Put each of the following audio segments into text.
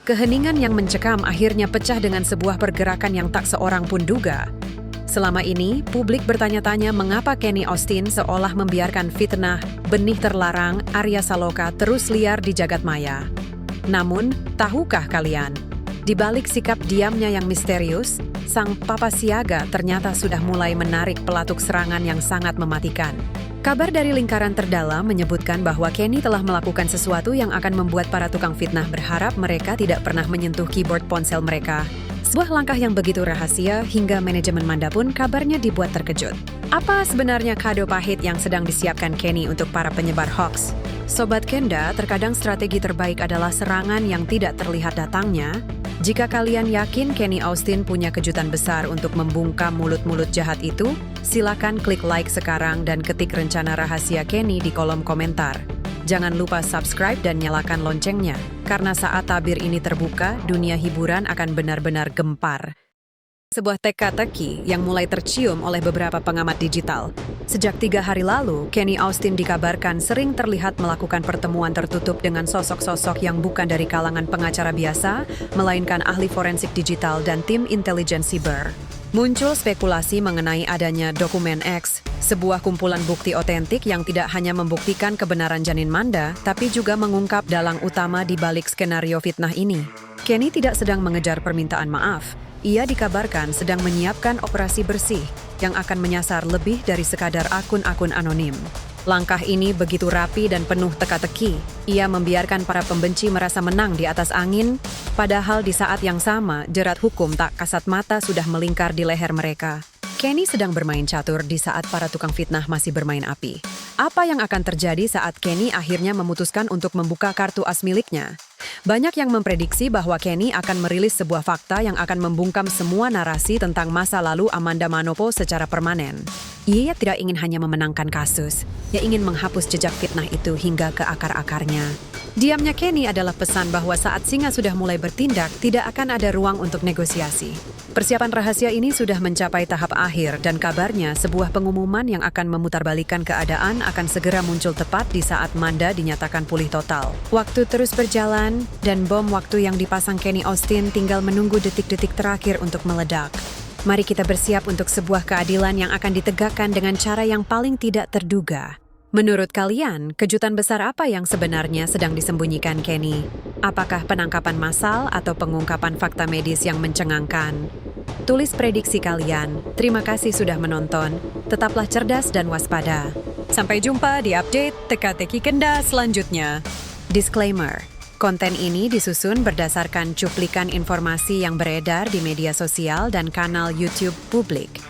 Keheningan yang mencekam akhirnya pecah dengan sebuah pergerakan yang tak seorang pun duga. Selama ini, publik bertanya-tanya mengapa Kenny Austin seolah membiarkan fitnah benih terlarang Arya Saloka terus liar di jagat maya. Namun, tahukah kalian, di balik sikap diamnya yang misterius, sang papa siaga ternyata sudah mulai menarik pelatuk serangan yang sangat mematikan. Kabar dari lingkaran terdalam menyebutkan bahwa Kenny telah melakukan sesuatu yang akan membuat para tukang fitnah berharap mereka tidak pernah menyentuh keyboard ponsel mereka. Sebuah langkah yang begitu rahasia hingga manajemen Manda pun kabarnya dibuat terkejut. Apa sebenarnya kado pahit yang sedang disiapkan Kenny untuk para penyebar hoax? Sobat Kenda, terkadang strategi terbaik adalah serangan yang tidak terlihat datangnya. Jika kalian yakin Kenny Austin punya kejutan besar untuk membungkam mulut-mulut jahat itu, silakan klik like sekarang dan ketik rencana rahasia Kenny di kolom komentar. Jangan lupa subscribe dan nyalakan loncengnya, karena saat tabir ini terbuka, dunia hiburan akan benar-benar gempar. Sebuah teka-teki yang mulai tercium oleh beberapa pengamat digital. Sejak 3 hari lalu, Kenny Austin dikabarkan sering terlihat melakukan pertemuan tertutup dengan sosok-sosok yang bukan dari kalangan pengacara biasa, melainkan ahli forensik digital dan tim intelijen siber. Muncul spekulasi mengenai adanya dokumen X, sebuah kumpulan bukti otentik yang tidak hanya membuktikan kebenaran janin Manda, tapi juga mengungkap dalang utama di balik skenario fitnah ini. Kenny tidak sedang mengejar permintaan maaf. Ia dikabarkan sedang menyiapkan operasi bersih yang akan menyasar lebih dari sekadar akun-akun anonim. Langkah ini begitu rapi dan penuh teka-teki. Ia membiarkan para pembenci merasa menang di atas angin, padahal di saat yang sama jerat hukum tak kasat mata sudah melingkar di leher mereka. Kenny sedang bermain catur di saat para tukang fitnah masih bermain api. Apa yang akan terjadi saat Kenny akhirnya memutuskan untuk membuka kartu as miliknya? Banyak yang memprediksi bahwa Kenny akan merilis sebuah fakta yang akan membungkam semua narasi tentang masa lalu Amanda Manopo secara permanen. Ia tidak ingin hanya memenangkan kasus, ia ingin menghapus jejak fitnah itu hingga ke akar-akarnya. Diamnya Kenny adalah pesan bahwa saat singa sudah mulai bertindak, tidak akan ada ruang untuk negosiasi. Persiapan rahasia ini sudah mencapai tahap akhir dan kabarnya sebuah pengumuman yang akan memutarbalikkan keadaan akan segera muncul tepat di saat Manda dinyatakan pulih total. Waktu terus berjalan dan bom waktu yang dipasang Kenny Austin tinggal menunggu detik-detik terakhir untuk meledak. Mari kita bersiap untuk sebuah keadilan yang akan ditegakkan dengan cara yang paling tidak terduga. Menurut kalian, kejutan besar apa yang sebenarnya sedang disembunyikan Kenny? Apakah penangkapan massal atau pengungkapan fakta medis yang mencengangkan? Tulis prediksi kalian. Terima kasih sudah menonton. Tetaplah cerdas dan waspada. Sampai jumpa di update teka-teki Kenda selanjutnya. Disclaimer. Konten ini disusun berdasarkan cuplikan informasi yang beredar di media sosial dan kanal YouTube publik.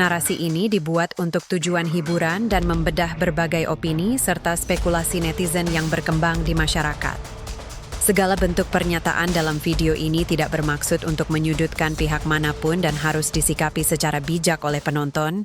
Narasi ini dibuat untuk tujuan hiburan dan membedah berbagai opini serta spekulasi netizen yang berkembang di masyarakat. Segala bentuk pernyataan dalam video ini tidak bermaksud untuk menyudutkan pihak manapun dan harus disikapi secara bijak oleh penonton.